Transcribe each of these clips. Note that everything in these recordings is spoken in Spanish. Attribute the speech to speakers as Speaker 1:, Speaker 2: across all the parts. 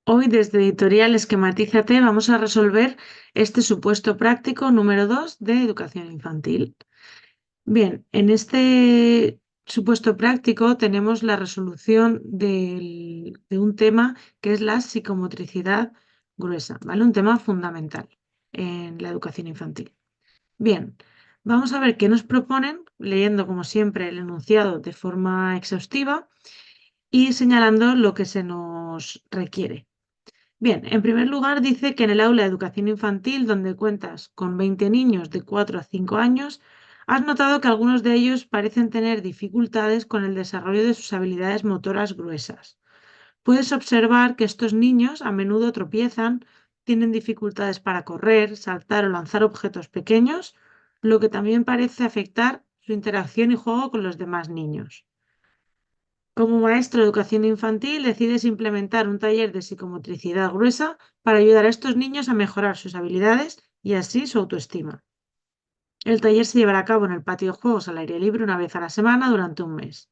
Speaker 1: Hoy desde Editorial Esquematízate vamos a resolver este supuesto práctico número 2 de educación infantil. Bien, en este supuesto práctico tenemos la resolución de un tema que es la psicomotricidad gruesa, ¿vale? Un tema fundamental en la educación infantil. Bien, vamos a ver qué nos proponen, leyendo como siempre el enunciado de forma exhaustiva y señalando lo que se nos requiere. Bien, en primer lugar dice que en el aula de educación infantil, donde cuentas con 20 niños de 4 a 5 años, has notado que algunos de ellos parecen tener dificultades con el desarrollo de sus habilidades motoras gruesas. Puedes observar que estos niños a menudo tropiezan, tienen dificultades para correr, saltar o lanzar objetos pequeños, lo que también parece afectar su interacción y juego con los demás niños. Como maestro de educación infantil, decides implementar un taller de psicomotricidad gruesa para ayudar a estos niños a mejorar sus habilidades y así su autoestima. El taller se llevará a cabo en el patio de juegos al aire libre una vez a la semana durante un mes.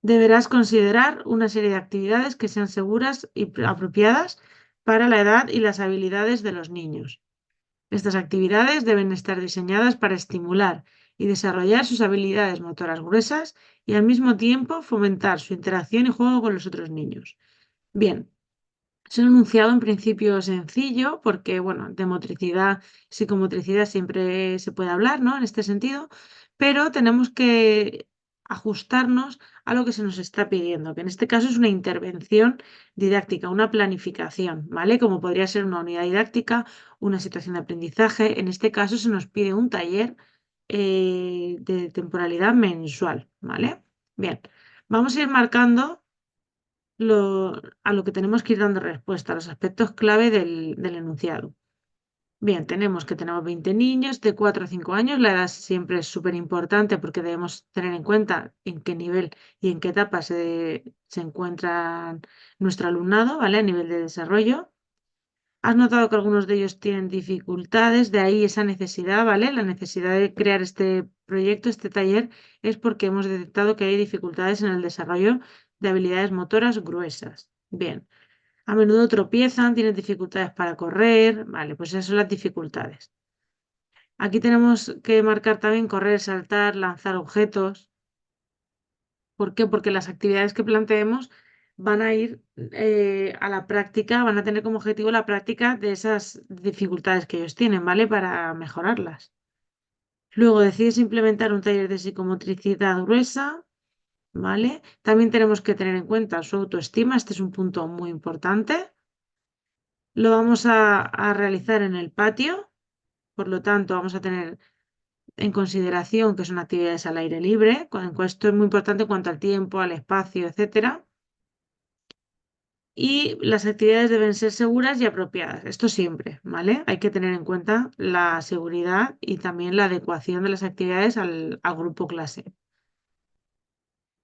Speaker 1: Deberás considerar una serie de actividades que sean seguras y apropiadas para la edad y las habilidades de los niños. Estas actividades deben estar diseñadas para estimular y desarrollar sus habilidades motoras gruesas y al mismo tiempo fomentar su interacción y juego con los otros niños. Bien, es un enunciado en principio sencillo porque, bueno, de motricidad, psicomotricidad siempre se puede hablar, ¿no? En este sentido, pero tenemos que ajustarnos a lo que se nos está pidiendo, que en este caso es una intervención didáctica, una planificación, ¿vale? Como podría ser una unidad didáctica, una situación de aprendizaje. En este caso se nos pide un taller de temporalidad mensual, ¿vale? Bien, vamos a ir marcando a lo que tenemos que ir dando respuesta, los aspectos clave del enunciado. Bien, tenemos que tenemos 20 niños de 4 a 5 años. La edad siempre es súper importante porque debemos tener en cuenta en qué nivel y en qué etapa se encuentra nuestro alumnado, ¿vale? A nivel de desarrollo. Has notado que algunos de ellos tienen dificultades, de ahí esa necesidad, ¿vale? La necesidad de crear este proyecto, este taller, es porque hemos detectado que hay dificultades en el desarrollo de habilidades motoras gruesas. Bien, a menudo tropiezan, tienen dificultades para correr, vale, pues esas son las dificultades. Aquí tenemos que marcar también correr, saltar, lanzar objetos. ¿Por qué? Porque las actividades que planteemos van a ir a la práctica, van a tener como objetivo la práctica de esas dificultades que ellos tienen, ¿vale? Para mejorarlas. Luego decides implementar un taller de psicomotricidad gruesa, ¿vale? También tenemos que tener en cuenta su autoestima, este es un punto muy importante. Lo vamos a realizar en el patio, por lo tanto vamos a tener en consideración que son actividades al aire libre, esto es muy importante en cuanto al tiempo, al espacio, etcétera. Y las actividades deben ser seguras y apropiadas. Esto siempre, ¿vale? Hay que tener en cuenta la seguridad y también la adecuación de las actividades al grupo clase.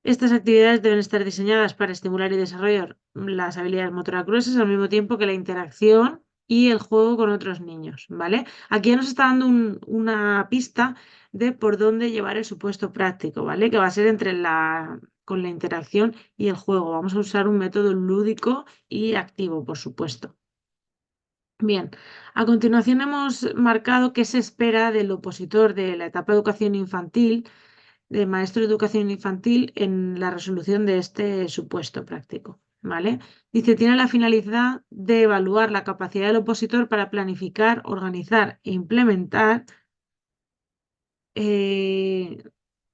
Speaker 1: Estas actividades deben estar diseñadas para estimular y desarrollar las habilidades motoras gruesas al mismo tiempo que la interacción y el juego con otros niños, ¿vale? Aquí ya nos está dando una pista de por dónde llevar el supuesto práctico, ¿vale? Que va a ser con la interacción y el juego. Vamos a usar un método lúdico y activo, por supuesto. Bien, a continuación hemos marcado qué se espera del opositor de la etapa de educación infantil, de maestro de educación infantil, en la resolución de este supuesto práctico. ¿Vale? Dice, tiene la finalidad de evaluar la capacidad del opositor para planificar, organizar e implementar eh,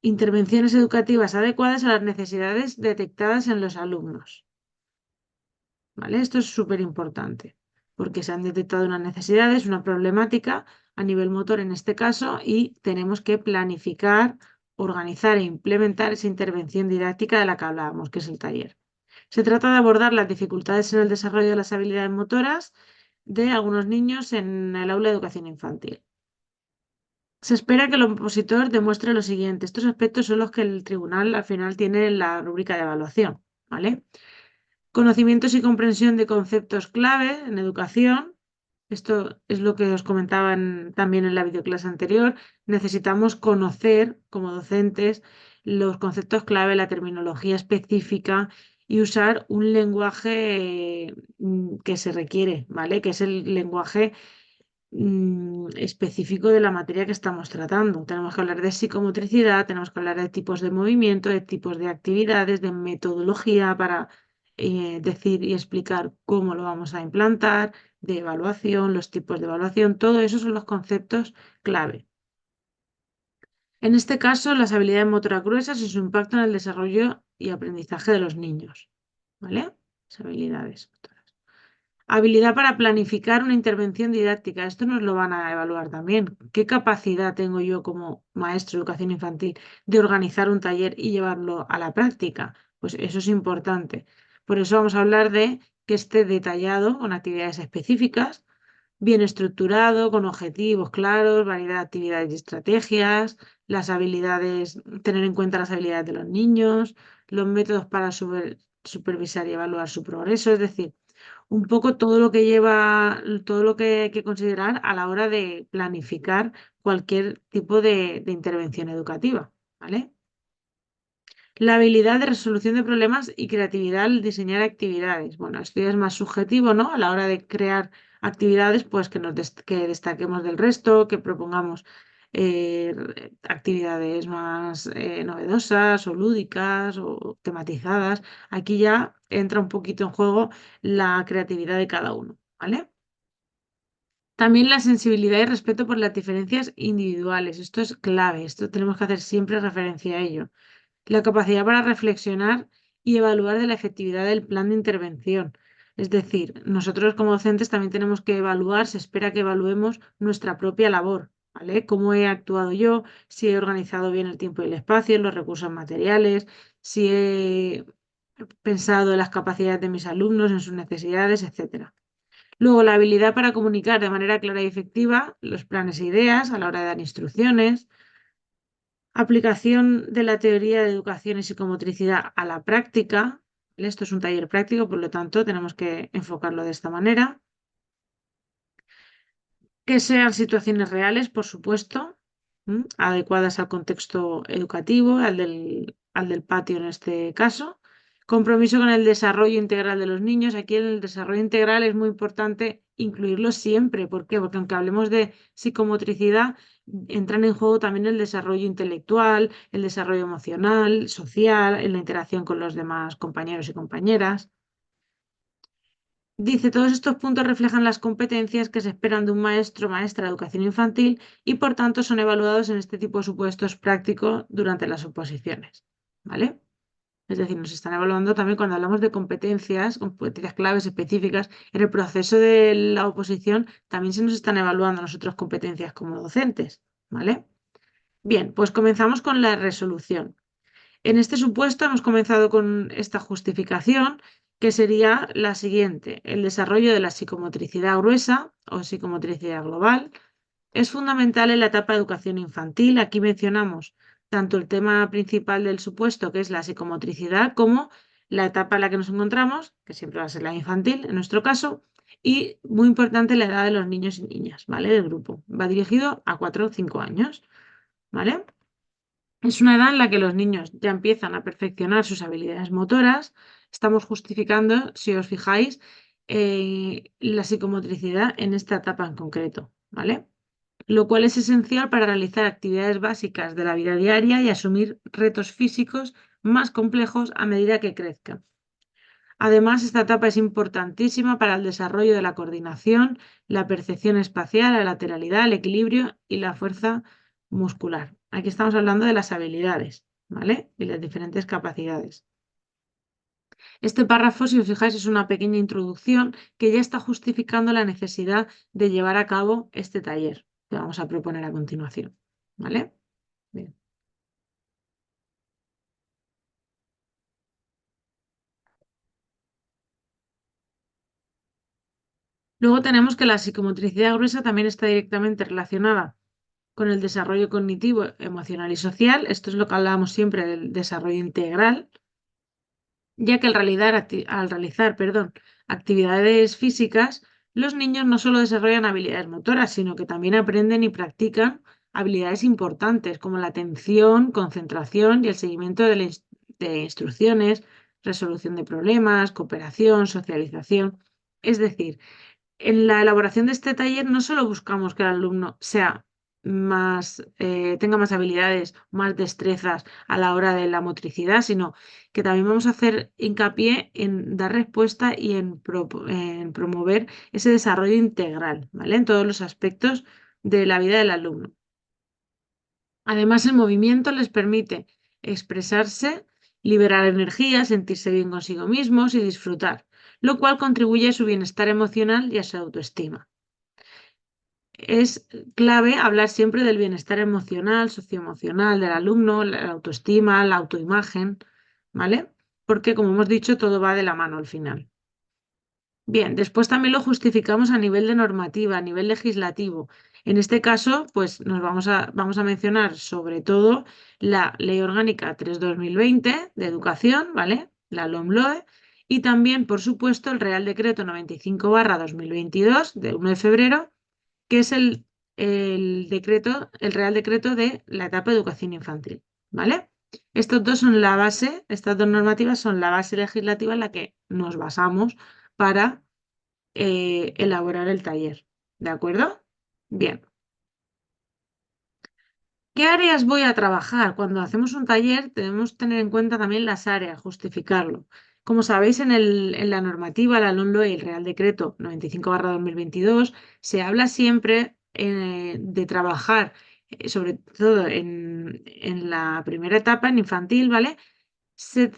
Speaker 1: intervenciones educativas adecuadas a las necesidades detectadas en los alumnos. ¿Vale? Esto es súper importante porque se han detectado unas necesidades, una problemática a nivel motor en este caso y tenemos que planificar, organizar e implementar esa intervención didáctica de la que hablábamos, que es el taller. Se trata de abordar las dificultades en el desarrollo de las habilidades motoras de algunos niños en el aula de educación infantil. Se espera que el opositor demuestre lo siguiente. Estos aspectos son los que el tribunal al final tiene en la rúbrica de evaluación, ¿vale? Conocimientos y comprensión de conceptos clave en educación. Esto es lo que os comentaba también en la videoclase anterior. Necesitamos conocer como docentes los conceptos clave, la terminología específica y usar un lenguaje que se requiere, ¿vale? Que es el lenguaje específico de la materia que estamos tratando. Tenemos que hablar de psicomotricidad, tenemos que hablar de tipos de movimiento, de tipos de actividades, de metodología para decir y explicar cómo lo vamos a implantar, de evaluación, los tipos de evaluación, todo eso son los conceptos clave. En este caso, las habilidades motoras gruesas y su impacto en el desarrollo y aprendizaje de los niños. ¿Vale? Las habilidades motoras. Habilidad para planificar una intervención didáctica. Esto nos lo van a evaluar también. ¿Qué capacidad tengo yo como maestro de educación infantil de organizar un taller y llevarlo a la práctica? Pues eso es importante. Por eso vamos a hablar de que esté detallado con actividades específicas, bien estructurado, con objetivos claros, variedad de actividades y estrategias, las habilidades, tener en cuenta las habilidades de los niños, los métodos para supervisar y evaluar su progreso, es decir, un poco todo lo que lleva, todo lo que hay que considerar a la hora de planificar cualquier tipo de intervención educativa, ¿vale? La habilidad de resolución de problemas y creatividad al diseñar actividades. Bueno, esto ya es más subjetivo, ¿no? A la hora de crear actividades, pues que destaquemos del resto, que propongamos actividades más novedosas o lúdicas o tematizadas. Aquí ya entra un poquito en juego la creatividad de cada uno, ¿vale? También la sensibilidad y respeto por las diferencias individuales. Esto es clave, esto tenemos que hacer siempre referencia a ello. La capacidad para reflexionar y evaluar de la efectividad del plan de intervención. Es decir, nosotros como docentes también tenemos que evaluar, se espera que evaluemos nuestra propia labor, ¿vale? Cómo he actuado yo, si he organizado bien el tiempo y el espacio, los recursos materiales, si he pensado en las capacidades de mis alumnos, en sus necesidades, etcétera. Luego, la habilidad para comunicar de manera clara y efectiva los planes e ideas a la hora de dar instrucciones, aplicación de la teoría de educación y psicomotricidad a la práctica. ¿Vale? Esto es un taller práctico, por lo tanto, tenemos que enfocarlo de esta manera. Que sean situaciones reales, por supuesto, adecuadas al contexto educativo, al del patio en este caso. Compromiso con el desarrollo integral de los niños. Aquí en el desarrollo integral es muy importante incluirlo siempre. ¿Por qué? Porque aunque hablemos de psicomotricidad, entran en juego también el desarrollo intelectual, el desarrollo emocional, social, en la interacción con los demás compañeros y compañeras. Dice, todos estos puntos reflejan las competencias que se esperan de un maestro o maestra de educación infantil y por tanto son evaluados en este tipo de supuestos prácticos durante las oposiciones. ¿Vale? Es decir, nos están evaluando también cuando hablamos de competencias claves específicas. En el proceso de la oposición también se nos están evaluando nosotros competencias como docentes. ¿Vale? Bien, pues comenzamos con la resolución. En este supuesto hemos comenzado con esta justificación, que sería la siguiente. El desarrollo de la psicomotricidad gruesa o psicomotricidad global es fundamental en la etapa de educación infantil. Aquí mencionamos tanto el tema principal del supuesto, que es la psicomotricidad, como la etapa en la que nos encontramos, que siempre va a ser la infantil en nuestro caso, y muy importante la edad de los niños y niñas, ¿vale? Del grupo. Va dirigido a 4 o 5 años, ¿vale? Es una edad en la que los niños ya empiezan a perfeccionar sus habilidades motoras. Estamos justificando, si os fijáis, la psicomotricidad en esta etapa en concreto, ¿vale? Lo cual es esencial para realizar actividades básicas de la vida diaria y asumir retos físicos más complejos a medida que crezcan. Además, esta etapa es importantísima para el desarrollo de la coordinación, la percepción espacial, la lateralidad, el equilibrio y la fuerza muscular. Aquí estamos hablando de las habilidades, ¿vale? Y las diferentes capacidades. Este párrafo, si os fijáis, es una pequeña introducción que ya está justificando la necesidad de llevar a cabo este taller que vamos a proponer a continuación, ¿vale? Bien. Luego tenemos que la psicomotricidad gruesa también está directamente relacionada con el desarrollo cognitivo, emocional y social. Esto es lo que hablábamos siempre del desarrollo integral, ya que al realizar actividades físicas, los niños no solo desarrollan habilidades motoras, sino que también aprenden y practican habilidades importantes como la atención, concentración y el seguimiento de instrucciones, resolución de problemas, cooperación, socialización. Es decir, en la elaboración de este taller no solo buscamos que el alumno tenga más habilidades, más destrezas a la hora de la motricidad, sino que también vamos a hacer hincapié en dar respuesta y en promover ese desarrollo integral, ¿vale? En todos los aspectos de la vida del alumno. Además, el movimiento les permite expresarse, liberar energía, sentirse bien consigo mismos y disfrutar, lo cual contribuye a su bienestar emocional y a su autoestima. Es clave hablar siempre del bienestar emocional, socioemocional del alumno, la autoestima, la autoimagen, ¿vale? Porque, como hemos dicho, todo va de la mano al final. Bien, después también lo justificamos a nivel de normativa, a nivel legislativo. En este caso, pues vamos a mencionar sobre todo la Ley Orgánica 3/2020 de Educación, ¿vale? La LOMLOE, y también, por supuesto, el Real Decreto 95/2022 de 1 de febrero, que es el Real Decreto de la etapa de educación infantil, ¿vale? Estas dos normativas son la base legislativa en la que nos basamos para elaborar el taller. ¿De acuerdo? Bien. ¿Qué áreas voy a trabajar? Cuando hacemos un taller debemos tener en cuenta también las áreas, justificarlo. Como sabéis, en la normativa, la LOMLOE y el Real Decreto 95/2022, se habla siempre de trabajar, sobre todo en la primera etapa, en infantil, ¿vale? Se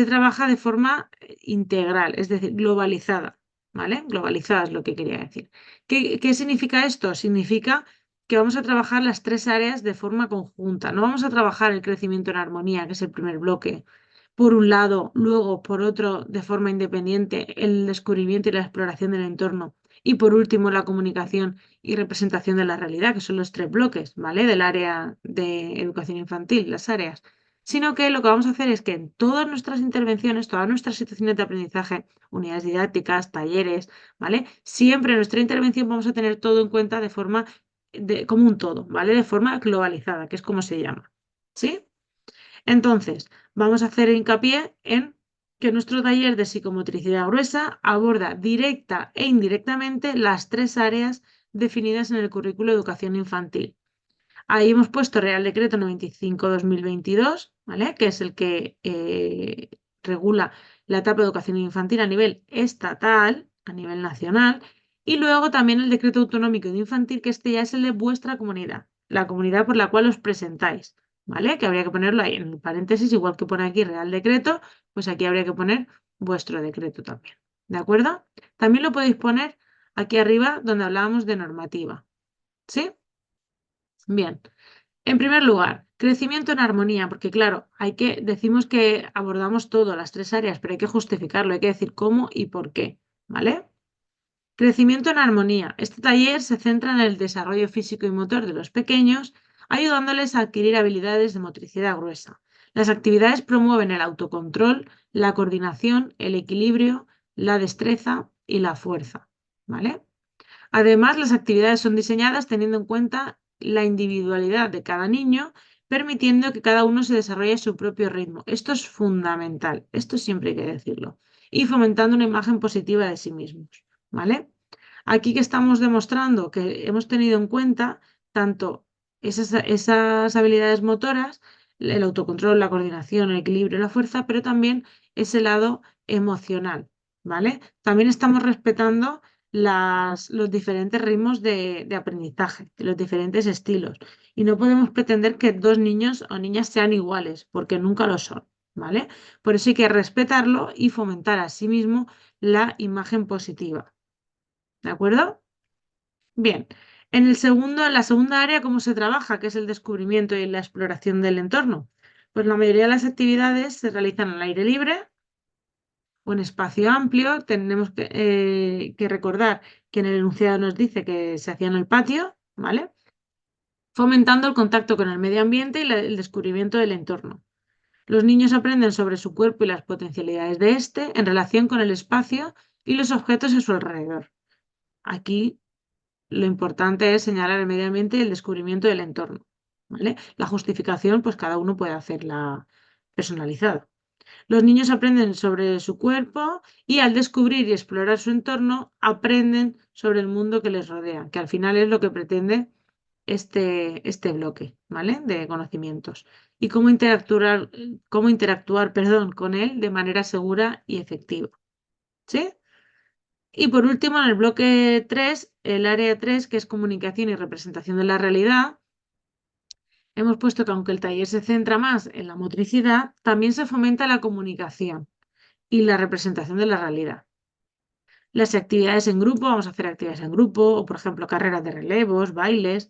Speaker 1: trabaja de forma integral, es decir, globalizada, ¿vale? Globalizada es lo que quería decir. ¿Qué significa esto? Significa que vamos a trabajar las tres áreas de forma conjunta. No vamos a trabajar el crecimiento en armonía, que es el primer bloque, por un lado, luego por otro, de forma independiente, el descubrimiento y la exploración del entorno, y por último, la comunicación y representación de la realidad, que son los tres bloques, ¿vale? Del área de educación infantil, las áreas, sino que lo que vamos a hacer es que en todas nuestras intervenciones, todas nuestras situaciones de aprendizaje, unidades didácticas, talleres, ¿vale? Siempre en nuestra intervención vamos a tener todo en cuenta de forma como un todo, ¿vale? De forma globalizada, que es como se llama, ¿sí? Entonces, vamos a hacer hincapié en que nuestro taller de psicomotricidad gruesa aborda directa e indirectamente las tres áreas definidas en el currículo de educación infantil. Ahí hemos puesto Real Decreto 95/2022, ¿vale? Que es el que regula la etapa de educación infantil a nivel estatal, a nivel nacional, y luego también el Decreto Autonómico de Infantil, que este ya es el de vuestra comunidad, la comunidad por la cual os presentáis, ¿vale? Que habría que ponerlo ahí en el paréntesis, igual que pone aquí Real Decreto, pues aquí habría que poner vuestro decreto también, ¿de acuerdo? También lo podéis poner aquí arriba donde hablábamos de normativa, ¿sí? Bien. En primer lugar, crecimiento en armonía, porque claro, decimos que abordamos todo, las tres áreas, pero hay que justificarlo, hay que decir cómo y por qué, ¿vale? Crecimiento en armonía. Este taller se centra en el desarrollo físico y motor de los pequeños, ayudándoles a adquirir habilidades de motricidad gruesa. Las actividades promueven el autocontrol, la coordinación, el equilibrio, la destreza y la fuerza, ¿vale? Además, las actividades son diseñadas teniendo en cuenta la individualidad de cada niño, permitiendo que cada uno se desarrolle a su propio ritmo. Esto es fundamental, esto siempre hay que decirlo. Y fomentando una imagen positiva de sí mismos, ¿vale? Aquí que estamos demostrando que hemos tenido en cuenta tanto esas habilidades motoras, el autocontrol, la coordinación, el equilibrio, la fuerza, pero también ese lado emocional, ¿vale? También estamos respetando los diferentes ritmos de aprendizaje, los diferentes estilos. Y no podemos pretender que dos niños o niñas sean iguales, porque nunca lo son, ¿vale? Por eso hay que respetarlo y fomentar a sí mismo la imagen positiva. ¿De acuerdo? Bien. En la segunda área, ¿cómo se trabaja? Que es el descubrimiento y la exploración del entorno. Pues la mayoría de las actividades se realizan al aire libre o en espacio amplio. Tenemos que recordar que en el enunciado nos dice que se hacía en el patio, ¿vale? Fomentando el contacto con el medio ambiente y el descubrimiento del entorno. Los niños aprenden sobre su cuerpo y las potencialidades de éste en relación con el espacio y los objetos a su alrededor. Aquí lo importante es señalar el medio ambiente y el descubrimiento del entorno, ¿vale? La justificación, pues cada uno puede hacerla personalizada. Los niños aprenden sobre su cuerpo y al descubrir y explorar su entorno, aprenden sobre el mundo que les rodea, que al final es lo que pretende este bloque, ¿vale? De conocimientos. Y cómo interactuar, perdón, con él de manera segura y efectiva. ¿Sí? Y por último, en el bloque 3, el área 3, que es comunicación y representación de la realidad, hemos puesto que aunque el taller se centra más en la motricidad, también se fomenta la comunicación y la representación de la realidad. Las actividades en grupo, vamos a hacer actividades en grupo, o por ejemplo carreras de relevos, bailes,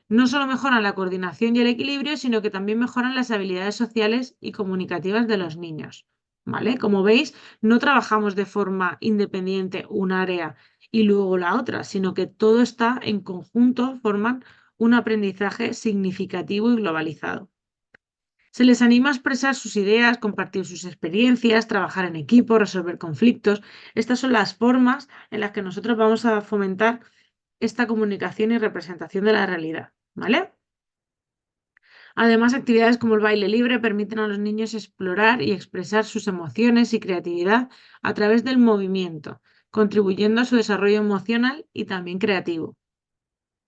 Speaker 1: no solo mejoran la coordinación y el equilibrio, sino que también mejoran las habilidades sociales y comunicativas de los niños. ¿Vale? Como veis, no trabajamos de forma independiente un área y luego la otra, sino que todo está en conjunto, forman un aprendizaje significativo y globalizado. Se les anima a expresar sus ideas, compartir sus experiencias, trabajar en equipo, resolver conflictos. Estas son las formas en las que nosotros vamos a fomentar esta comunicación y representación de la realidad, ¿vale? Además, actividades como el baile libre permiten a los niños explorar y expresar sus emociones y creatividad a través del movimiento, contribuyendo a su desarrollo emocional y también creativo.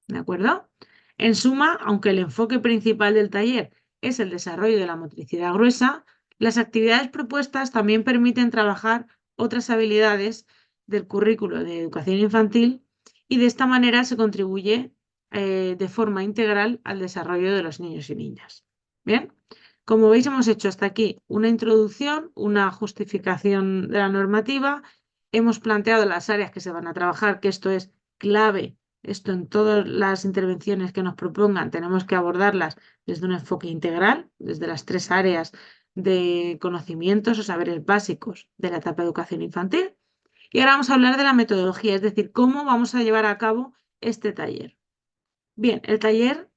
Speaker 1: ¿De acuerdo? En suma, aunque el enfoque principal del taller es el desarrollo de la motricidad gruesa, las actividades propuestas también permiten trabajar otras habilidades del currículo de educación infantil y de esta manera se contribuye de forma integral al desarrollo de los niños y niñas. Bien, como veis hemos hecho hasta aquí una introducción, una justificación de la normativa, hemos planteado las áreas que se van a trabajar, que esto es clave. Esto en todas las intervenciones que nos propongan tenemos que abordarlas desde un enfoque integral, desde las 3 áreas de conocimientos o saberes básicos de la etapa de educación infantil. Y ahora vamos a hablar de la metodología, es decir, cómo vamos a llevar a cabo este taller. Bien, el taller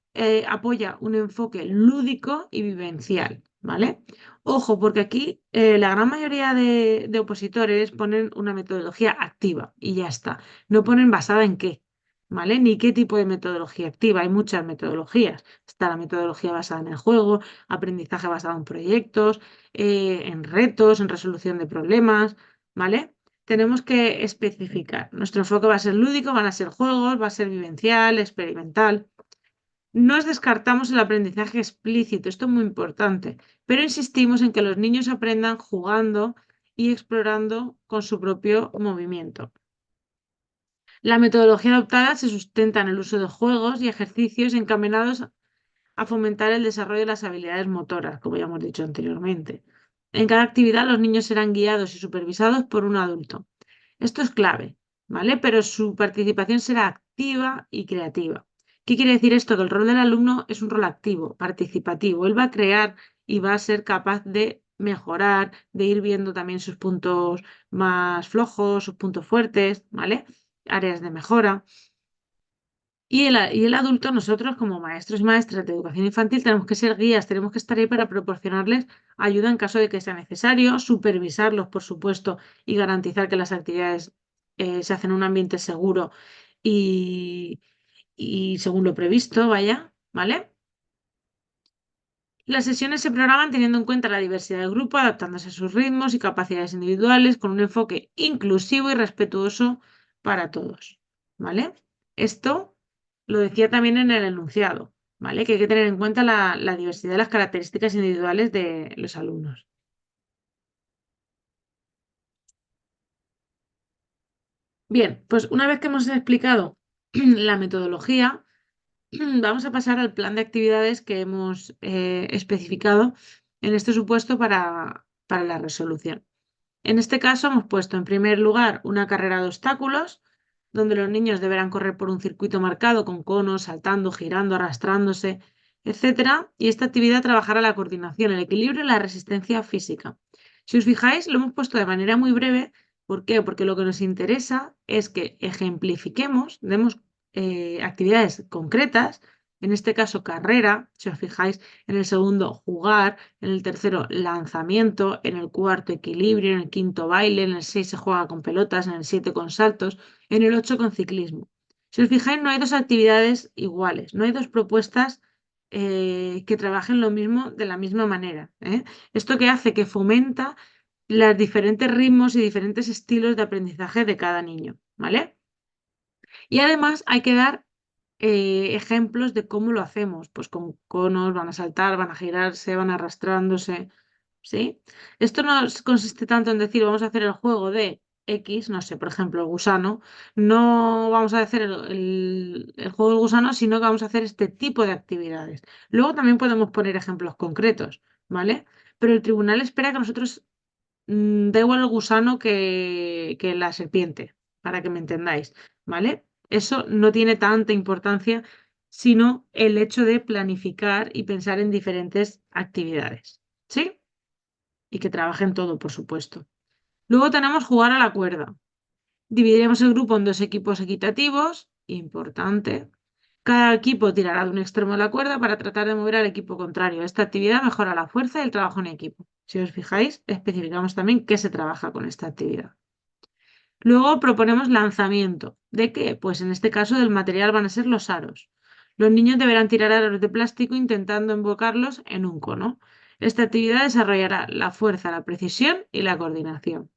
Speaker 1: apoya un enfoque lúdico y vivencial, ¿vale? Ojo, porque aquí la gran mayoría de opositores ponen una metodología activa y ya está. No ponen basada en qué, ¿vale? Ni qué tipo de metodología activa. Hay muchas metodologías. Está la metodología basada en el juego, aprendizaje basado en proyectos, en retos, en resolución de problemas, ¿vale? Tenemos que especificar. Nuestro enfoque va a ser lúdico, van a ser juegos, va a ser vivencial, experimental. No descartamos el aprendizaje explícito, esto es muy importante, pero insistimos en que los niños aprendan jugando y explorando con su propio movimiento. La metodología adoptada se sustenta en el uso de juegos y ejercicios encaminados a fomentar el desarrollo de las habilidades motoras, como ya hemos dicho anteriormente. En cada actividad los niños serán guiados y supervisados por un adulto. Esto es clave, ¿vale? Pero su participación será activa y creativa. ¿Qué quiere decir esto? Que el rol del alumno es un rol activo, participativo. Él va a crear y va a ser capaz de mejorar, de ir viendo también sus puntos más flojos, sus puntos fuertes, ¿vale? Áreas de mejora. Y el adulto, nosotros como maestros y maestras de educación infantil, tenemos que ser guías, tenemos que estar ahí para proporcionarles ayuda en caso de que sea necesario, supervisarlos, por supuesto, y garantizar que las actividades se hacen en un ambiente seguro y, y según lo previsto, vaya, ¿vale? Las sesiones se programan teniendo en cuenta la diversidad del grupo, adaptándose a sus ritmos y capacidades individuales, con un enfoque inclusivo y respetuoso para todos, ¿vale? Esto lo decía también en el enunciado, ¿vale? Que hay que tener en cuenta la diversidad de las características individuales de los alumnos. Bien, pues una vez que hemos explicado la metodología, vamos a pasar al plan de actividades que hemos especificado en este supuesto para la resolución. En este caso hemos puesto en primer lugar una carrera de obstáculos, donde los niños deberán correr por un circuito marcado con conos, saltando, girando, arrastrándose, etcétera. Y esta actividad trabajará la coordinación, el equilibrio y la resistencia física. Si os fijáis, lo hemos puesto de manera muy breve. ¿Por qué? Porque lo que nos interesa es que ejemplifiquemos, demos actividades concretas, en este caso carrera, si os fijáis, en el segundo jugar, en el tercero lanzamiento, en el cuarto equilibrio, en el quinto baile, en el 6 se juega con pelotas, en el 7 con saltos, en el 8 con ciclismo. Si os fijáis, no hay dos actividades iguales, no hay dos propuestas que trabajen lo mismo de la misma manera, ¿eh? Esto que hace que fomenta los diferentes ritmos y diferentes estilos de aprendizaje de cada niño, ¿vale? Y además hay que dar ejemplos de cómo lo hacemos, pues con conos, van a saltar, van a girarse, van arrastrándose, ¿sí? Esto no consiste tanto en decir vamos a hacer el juego de X, no sé, por ejemplo, el gusano, no vamos a hacer el juego del gusano, sino que vamos a hacer este tipo de actividades. Luego también podemos poner ejemplos concretos, ¿vale? Pero el tribunal espera que nosotros da igual el gusano que la serpiente, para que me entendáis, ¿vale? Eso no tiene tanta importancia, sino el hecho de planificar y pensar en diferentes actividades, ¿sí? Y que trabajen todo, por supuesto. Luego tenemos jugar a la cuerda. Dividiremos el grupo en dos equipos equitativos, importante. Cada equipo tirará de un extremo de la cuerda para tratar de mover al equipo contrario. Esta actividad mejora la fuerza y el trabajo en equipo. Si os fijáis, especificamos también qué se trabaja con esta actividad. Luego proponemos lanzamiento. ¿De qué? Pues en este caso del material van a ser los aros. Los niños deberán tirar aros de plástico intentando embocarlos en un cono. Esta actividad desarrollará la fuerza, la precisión y la coordinación.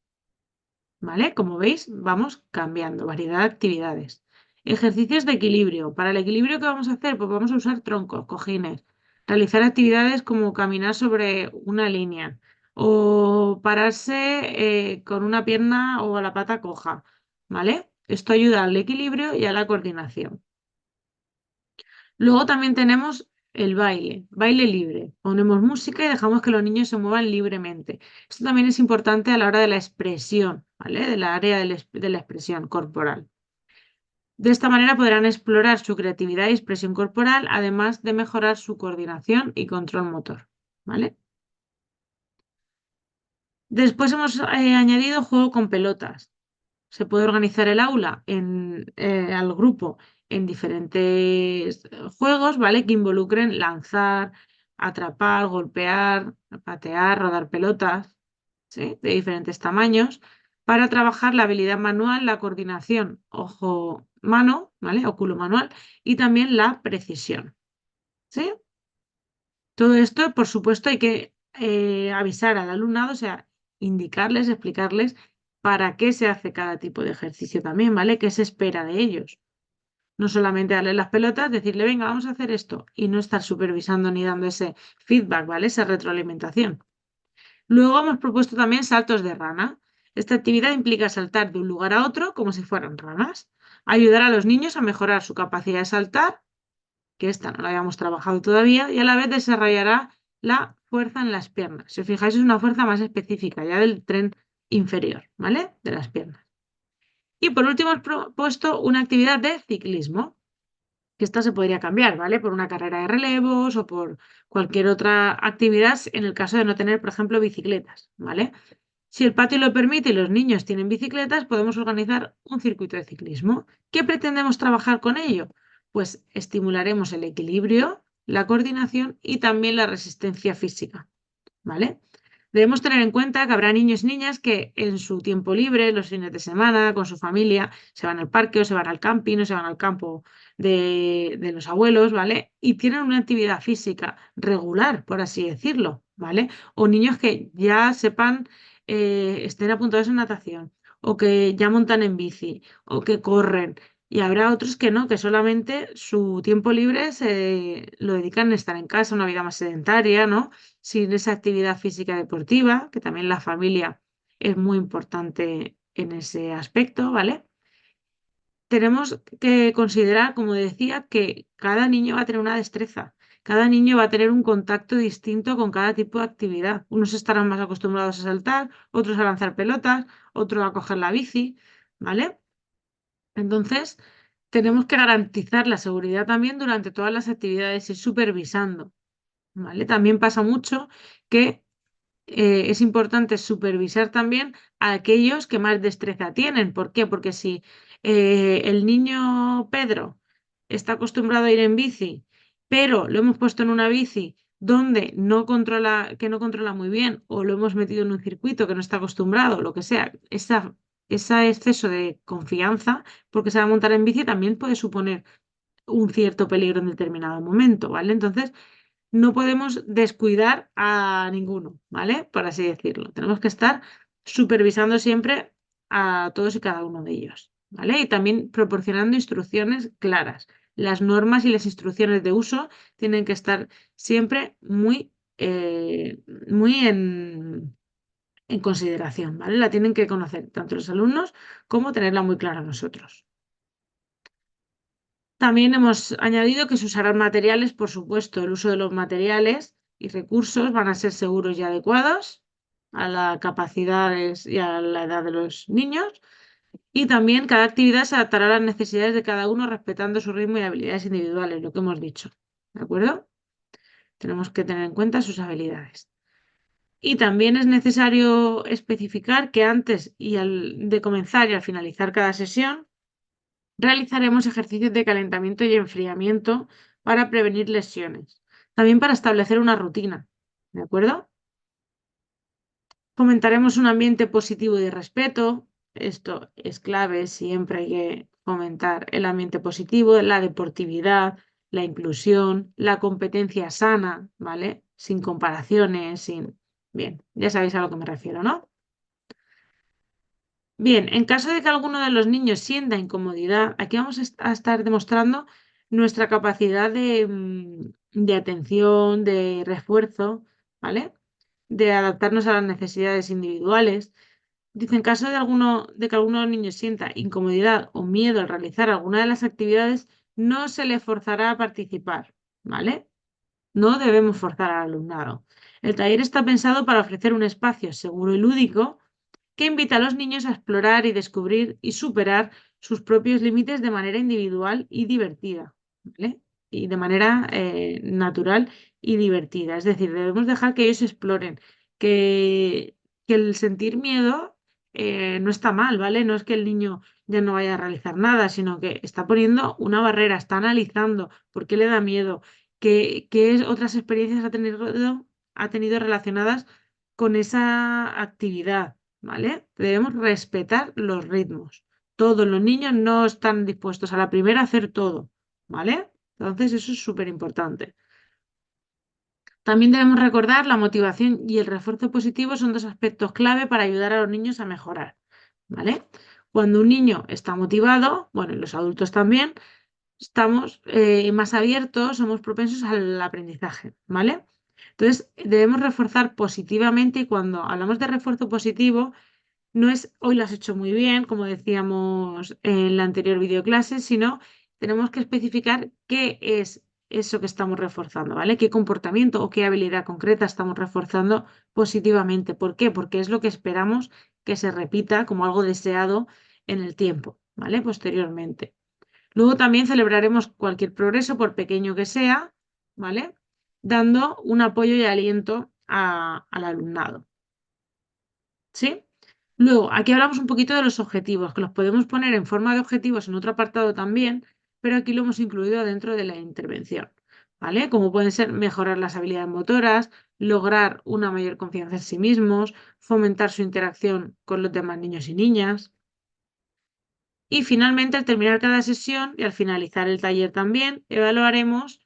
Speaker 1: ¿Vale? Como veis, vamos cambiando, variedad de actividades. Ejercicios de equilibrio. Para el equilibrio, ¿qué vamos a hacer? Pues vamos a usar troncos, cojines, realizar actividades como caminar sobre una línea o pararse con una pierna o la pata coja, ¿vale? Esto ayuda al equilibrio y a la coordinación. Luego también tenemos el baile, baile libre. Ponemos música y dejamos que los niños se muevan libremente. Esto también es importante a la hora de la expresión, ¿vale? De la área de la expresión corporal. De esta manera podrán explorar su creatividad y expresión corporal, además de mejorar su coordinación y control motor, ¿vale? Después hemos añadido juego con pelotas. Se puede organizar el aula al grupo en diferentes juegos, ¿vale? Que involucren lanzar, atrapar, golpear, patear, rodar pelotas, ¿sí? De diferentes tamaños, para trabajar la habilidad manual, la coordinación ojo-mano, ¿vale? Óculo-manual, y también la precisión, ¿sí? Todo esto, por supuesto, hay que avisar al alumnado, o sea, indicarles, explicarles para qué se hace cada tipo de ejercicio también, ¿vale? ¿Qué se espera de ellos? No solamente darles las pelotas, decirle, venga, vamos a hacer esto y no estar supervisando ni dando ese feedback, ¿vale? Esa retroalimentación. Luego hemos propuesto también saltos de rana. Esta actividad implica saltar de un lugar a otro como si fueran ranas. Ayudar a los niños a mejorar su capacidad de saltar, que esta no la habíamos trabajado todavía, y a la vez desarrollará la fuerza en las piernas. Si os fijáis, es una fuerza más específica, ya del tren inferior, ¿vale? De las piernas. Y por último, hemos propuesto una actividad de ciclismo, que esta se podría cambiar, ¿vale? Por una carrera de relevos o por cualquier otra actividad en el caso de no tener, por ejemplo, bicicletas, ¿vale? Si el patio lo permite y los niños tienen bicicletas, podemos organizar un circuito de ciclismo. ¿Qué pretendemos trabajar con ello? Pues estimularemos el equilibrio, la coordinación y también la resistencia física, ¿vale? Debemos tener en cuenta que habrá niños y niñas que en su tiempo libre, los fines de semana, con su familia, se van al parque o se van al camping o se van al campo de los abuelos, ¿vale? Y tienen una actividad física regular, por así decirlo, ¿vale? O niños que ya sepan, estén apuntados en natación o que ya montan en bici o que corren. Y habrá otros que no, que solamente su tiempo libre se lo dedican a estar en casa, una vida más sedentaria, ¿no? Sin esa actividad física deportiva, que también la familia es muy importante en ese aspecto, ¿vale? Tenemos que considerar, como decía, que cada niño va a tener una destreza, cada niño va a tener un contacto distinto con cada tipo de actividad. Unos estarán más acostumbrados a saltar, otros a lanzar pelotas, otros a coger la bici, ¿vale? Entonces, tenemos que garantizar la seguridad también durante todas las actividades y supervisando, ¿vale? También pasa mucho que es importante supervisar también a aquellos que más destreza tienen. ¿Por qué? Porque si el niño Pedro está acostumbrado a ir en bici, pero lo hemos puesto en una bici donde no controla, que no controla muy bien, o lo hemos metido en un circuito que no está acostumbrado, lo que sea, ese exceso de confianza, porque se va a montar en bici, también puede suponer un cierto peligro en determinado momento, ¿vale? Entonces, no podemos descuidar a ninguno, ¿vale? Por así decirlo. Tenemos que estar supervisando siempre a todos y cada uno de ellos, ¿vale? Y también proporcionando instrucciones claras. Las normas y las instrucciones de uso tienen que estar siempre muy en consideración, ¿vale? La tienen que conocer tanto los alumnos como tenerla muy clara nosotros. También hemos añadido que se usarán materiales, por supuesto, el uso de los materiales y recursos van a ser seguros y adecuados a las capacidades y a la edad de los niños. Y también cada actividad se adaptará a las necesidades de cada uno respetando su ritmo y habilidades individuales, lo que hemos dicho. ¿De acuerdo? Tenemos que tener en cuenta sus habilidades. Y también es necesario especificar que antes de comenzar y al finalizar cada sesión, realizaremos ejercicios de calentamiento y enfriamiento para prevenir lesiones. También para establecer una rutina. ¿De acuerdo? Fomentaremos un ambiente positivo y de respeto. Esto es clave, siempre hay que fomentar el ambiente positivo, la deportividad, la inclusión, la competencia sana, ¿vale? Sin comparaciones, sin... Bien, ya sabéis a lo que me refiero, ¿no? Bien, en caso de que alguno de los niños sienta incomodidad, aquí vamos a estar demostrando nuestra capacidad de atención, de refuerzo, ¿vale? De adaptarnos a las necesidades individuales. Dice, en caso de que alguno de los niños sienta incomodidad o miedo al realizar alguna de las actividades, no se le forzará a participar, ¿vale? No debemos forzar al alumnado. El taller está pensado para ofrecer un espacio seguro y lúdico que invita a los niños a explorar y descubrir y superar sus propios límites de manera individual y divertida, ¿vale? Y de manera natural y divertida. Es decir, debemos dejar que ellos exploren, que, que el sentir miedo no está mal, ¿vale? No es que el niño ya no vaya a realizar nada, sino que está poniendo una barrera, está analizando por qué le da miedo, qué otras experiencias ha tenido relacionadas con esa actividad. ¿Vale? Debemos respetar los ritmos. Todos los niños no están dispuestos a la primera a hacer todo, ¿vale? Entonces eso es súper importante. También debemos recordar la motivación y el refuerzo positivo son dos aspectos clave para ayudar a los niños a mejorar, ¿vale? Cuando un niño está motivado, bueno, y los adultos también, estamos más abiertos, somos propensos al aprendizaje, ¿vale? Entonces debemos reforzar positivamente y cuando hablamos de refuerzo positivo, no es hoy lo has hecho muy bien, como decíamos en la anterior videoclase, sino tenemos que especificar qué es eso que estamos reforzando, ¿vale? ¿Qué comportamiento o qué habilidad concreta estamos reforzando positivamente? ¿Por qué? Porque es lo que esperamos que se repita como algo deseado en el tiempo, ¿vale? Posteriormente. Luego también celebraremos cualquier progreso, por pequeño que sea, ¿vale? Dando un apoyo y aliento al alumnado, ¿sí? Luego, aquí hablamos un poquito de los objetivos, que los podemos poner en forma de objetivos en otro apartado también, pero aquí lo hemos incluido dentro de la intervención, ¿vale? Como pueden ser mejorar las habilidades motoras, lograr una mayor confianza en sí mismos, fomentar su interacción con los demás niños y niñas. Y finalmente, al terminar cada sesión y al finalizar el taller también, evaluaremos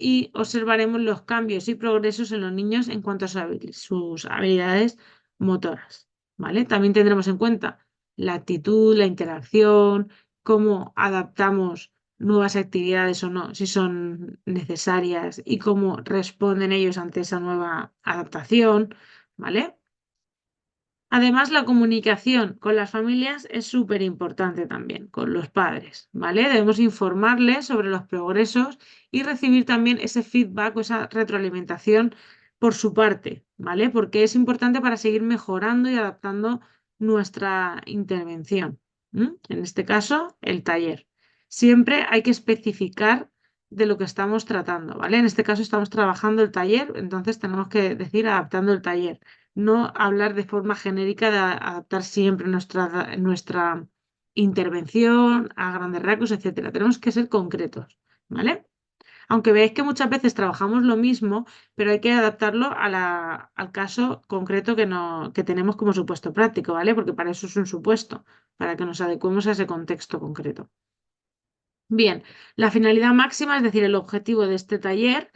Speaker 1: y observaremos los cambios y progresos en los niños en cuanto a sus habilidades motoras, ¿vale? También tendremos en cuenta la actitud, la interacción, cómo adaptamos nuevas actividades o no, si son necesarias y cómo responden ellos ante esa nueva adaptación, ¿vale? Además, la comunicación con las familias es súper importante también, con los padres, ¿vale? Debemos informarles sobre los progresos y recibir también ese feedback o esa retroalimentación por su parte, ¿vale? Porque es importante para seguir mejorando y adaptando nuestra intervención. En este caso, el taller. Siempre hay que especificar de lo que estamos tratando, ¿vale? En este caso estamos trabajando el taller, entonces tenemos que decir adaptando el taller, no hablar de forma genérica de adaptar siempre nuestra intervención a grandes rasgos, etcétera. Tenemos que ser concretos, ¿vale? Aunque veáis que muchas veces trabajamos lo mismo, pero hay que adaptarlo al caso concreto que tenemos como supuesto práctico, ¿vale? Porque para eso es un supuesto, para que nos adecuemos a ese contexto concreto. Bien, la finalidad máxima, es decir, el objetivo de este taller,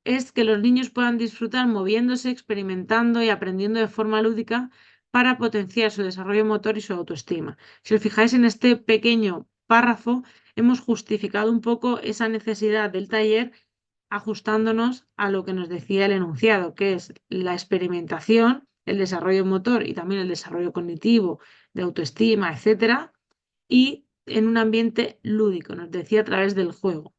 Speaker 1: es que los niños puedan disfrutar moviéndose, experimentando y aprendiendo de forma lúdica para potenciar su desarrollo motor y su autoestima. Si os fijáis en este pequeño párrafo, hemos justificado un poco esa necesidad del taller ajustándonos a lo que nos decía el enunciado, que es la experimentación, el desarrollo motor y también el desarrollo cognitivo, de autoestima, etcétera, y en un ambiente lúdico, nos decía a través del juego.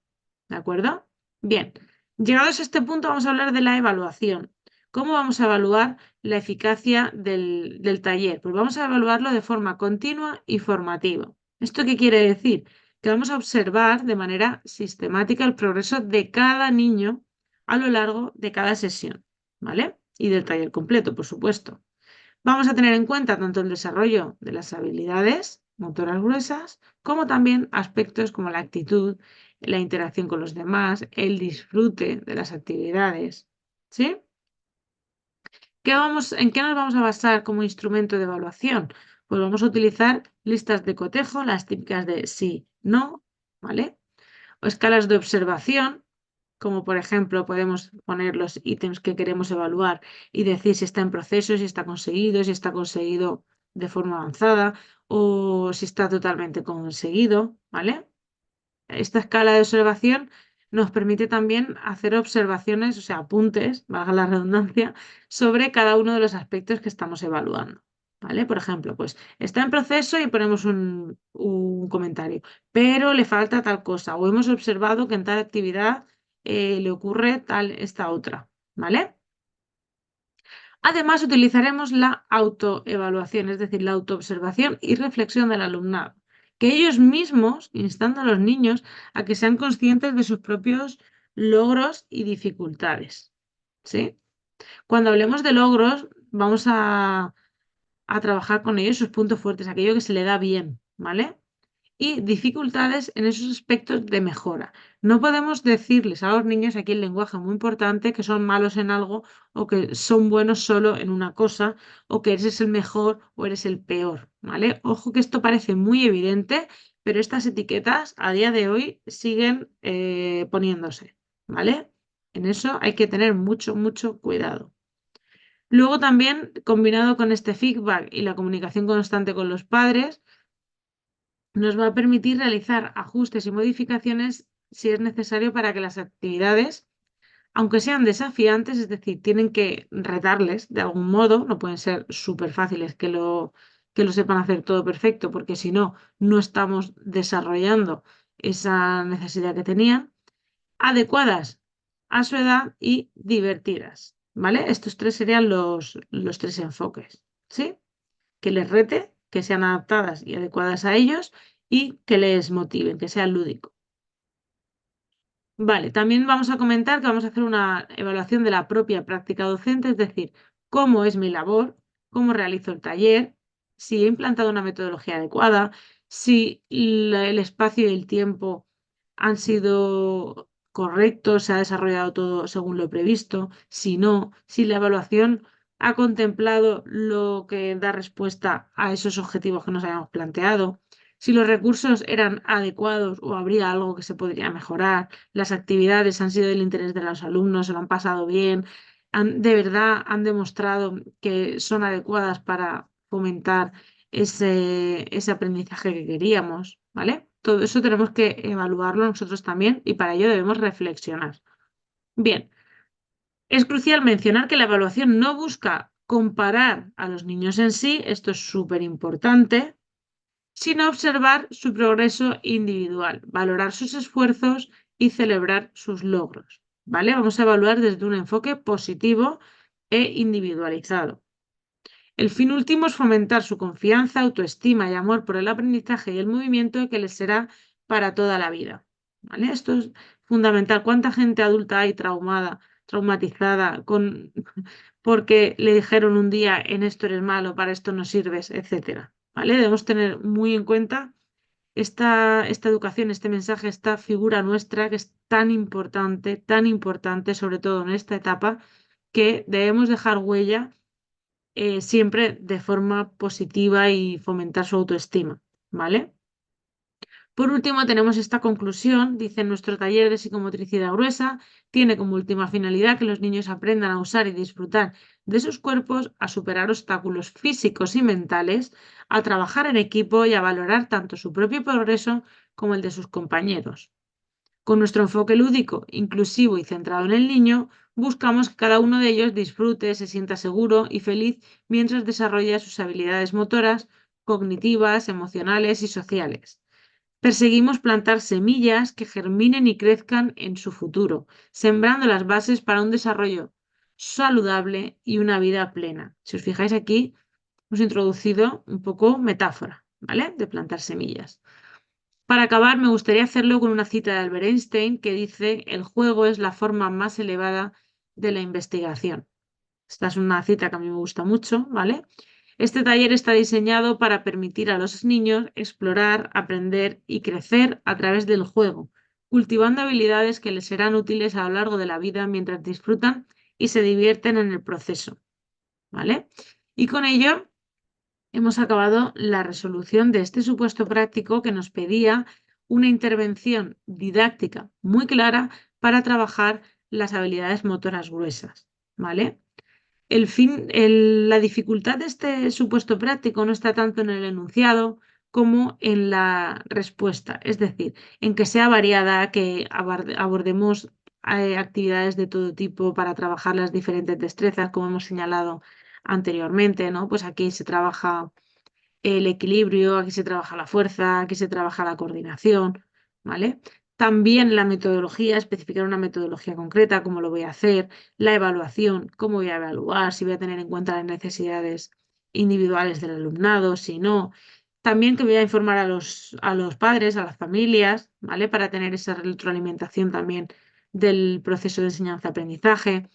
Speaker 1: ¿De acuerdo? Bien, llegados a este punto vamos a hablar de la evaluación. ¿Cómo vamos a evaluar la eficacia del taller? Pues vamos a evaluarlo de forma continua y formativa. ¿Esto qué quiere decir? Que vamos a observar de manera sistemática el progreso de cada niño a lo largo de cada sesión, ¿vale? Y del taller completo, por supuesto. Vamos a tener en cuenta tanto el desarrollo de las habilidades motoras gruesas, como también aspectos como la actitud, la interacción con los demás, el disfrute de las actividades. ¿Sí? ¿En qué nos vamos a basar como instrumento de evaluación? Pues vamos a utilizar listas de cotejo, las típicas de sí, no, ¿vale? O escalas de observación, como por ejemplo podemos poner los ítems que queremos evaluar y decir si está en proceso, si está conseguido de forma avanzada o si está totalmente conseguido, ¿vale? Esta escala de observación nos permite también hacer observaciones, o sea, apuntes, valga la redundancia, sobre cada uno de los aspectos que estamos evaluando. ¿Vale? Por ejemplo, pues está en proceso y ponemos un comentario, pero le falta tal cosa, o hemos observado que en tal actividad le ocurre tal esta otra. ¿Vale? Además, utilizaremos la autoevaluación, es decir, la autoobservación y reflexión del alumnado, que ellos mismos, instando a los niños a que sean conscientes de sus propios logros y dificultades. ¿Sí? Cuando hablemos de logros, vamos a trabajar con ellos sus puntos fuertes, aquello que se le da bien, ¿vale? Y dificultades en esos aspectos de mejora. No podemos decirles a los niños, aquí el lenguaje es muy importante, que son malos en algo o que son buenos solo en una cosa o que eres el mejor o eres el peor, ¿vale? Ojo que esto parece muy evidente, pero estas etiquetas a día de hoy siguen poniéndose, ¿vale? En eso hay que tener mucho, mucho cuidado. Luego también, combinado con este feedback y la comunicación constante con los padres, nos va a permitir realizar ajustes y modificaciones si es necesario para que las actividades, aunque sean desafiantes, es decir, tienen que retarles de algún modo, no pueden ser súper fáciles que lo sepan hacer todo perfecto, porque si no, no estamos desarrollando esa necesidad que tenían, adecuadas a su edad y divertidas, ¿vale? Estos tres serían los tres enfoques, ¿sí? Que les rete, que sean adaptadas y adecuadas a ellos y que les motiven, que sean lúdicos. Vale, también vamos a comentar que vamos a hacer una evaluación de la propia práctica docente, es decir, cómo es mi labor, cómo realizo el taller, si he implantado una metodología adecuada, si el espacio y el tiempo han sido correctos, se ha desarrollado todo según lo previsto, si no, si la evaluación ha contemplado lo que da respuesta a esos objetivos que nos habíamos planteado, si los recursos eran adecuados o habría algo que se podría mejorar, las actividades han sido del interés de los alumnos, se lo han pasado bien, de verdad han demostrado que son adecuadas para fomentar ese aprendizaje que queríamos, ¿vale? Todo eso tenemos que evaluarlo nosotros también y para ello debemos reflexionar. Bien, es crucial mencionar que la evaluación no busca comparar a los niños en sí, esto es súper importante, sino observar su progreso individual, valorar sus esfuerzos y celebrar sus logros. ¿Vale? Vamos a evaluar desde un enfoque positivo e individualizado. El fin último es fomentar su confianza, autoestima y amor por el aprendizaje y el movimiento que les será para toda la vida. ¿Vale? Esto es fundamental. ¿Cuánta gente adulta hay traumatizada porque le dijeron un día en esto eres malo, para esto no sirves, etcétera? ¿Vale? Debemos tener muy en cuenta esta educación, este mensaje, esta figura nuestra que es tan importante, sobre todo en esta etapa, que debemos dejar huella siempre de forma positiva y fomentar su autoestima, ¿vale? Por último, tenemos esta conclusión. Dice, nuestro taller de psicomotricidad gruesa tiene como última finalidad que los niños aprendan a usar y disfrutar de sus cuerpos, a superar obstáculos físicos y mentales, a trabajar en equipo y a valorar tanto su propio progreso como el de sus compañeros. Con nuestro enfoque lúdico, inclusivo y centrado en el niño, buscamos que cada uno de ellos disfrute, se sienta seguro y feliz mientras desarrolla sus habilidades motoras, cognitivas, emocionales y sociales. Perseguimos plantar semillas que germinen y crezcan en su futuro, sembrando las bases para un desarrollo saludable y una vida plena. Si os fijáis aquí, hemos introducido un poco metáfora, ¿vale? De plantar semillas. Para acabar, me gustaría hacerlo con una cita de Albert Einstein que dice, el juego es la forma más elevada de la investigación. Esta es una cita que a mí me gusta mucho, ¿vale? Este taller está diseñado para permitir a los niños explorar, aprender y crecer a través del juego, cultivando habilidades que les serán útiles a lo largo de la vida mientras disfrutan y se divierten en el proceso, ¿vale? Y con ello hemos acabado la resolución de este supuesto práctico que nos pedía una intervención didáctica muy clara para trabajar las habilidades motoras gruesas, ¿vale? La dificultad de este supuesto práctico no está tanto en el enunciado como en la respuesta, es decir, en que sea variada, que abordemos actividades de todo tipo para trabajar las diferentes destrezas, como hemos señalado anteriormente, ¿no? Pues aquí se trabaja el equilibrio, aquí se trabaja la fuerza, aquí se trabaja la coordinación, ¿vale? También la metodología, especificar una metodología concreta, cómo lo voy a hacer, la evaluación, cómo voy a evaluar, si voy a tener en cuenta las necesidades individuales del alumnado, si no. También que voy a informar a los padres, a las familias, ¿vale? Para tener esa retroalimentación también del proceso de enseñanza-aprendizaje.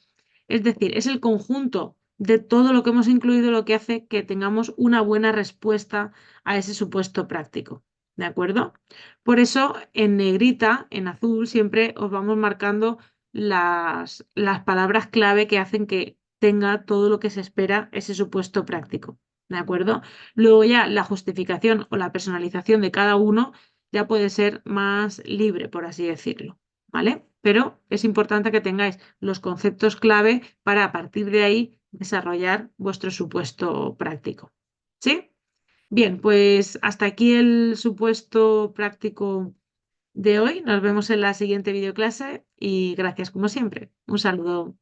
Speaker 1: Es decir, es el conjunto de todo lo que hemos incluido lo que hace que tengamos una buena respuesta a ese supuesto práctico. ¿De acuerdo? Por eso, en negrita, en azul, siempre os vamos marcando las palabras clave que hacen que tenga todo lo que se espera ese supuesto práctico. ¿De acuerdo? Luego ya la justificación o la personalización de cada uno ya puede ser más libre, por así decirlo. ¿Vale? Pero es importante que tengáis los conceptos clave para a partir de ahí desarrollar vuestro supuesto práctico. ¿Sí? Bien, pues hasta aquí el supuesto práctico de hoy. Nos vemos en la siguiente videoclase y gracias como siempre. Un saludo.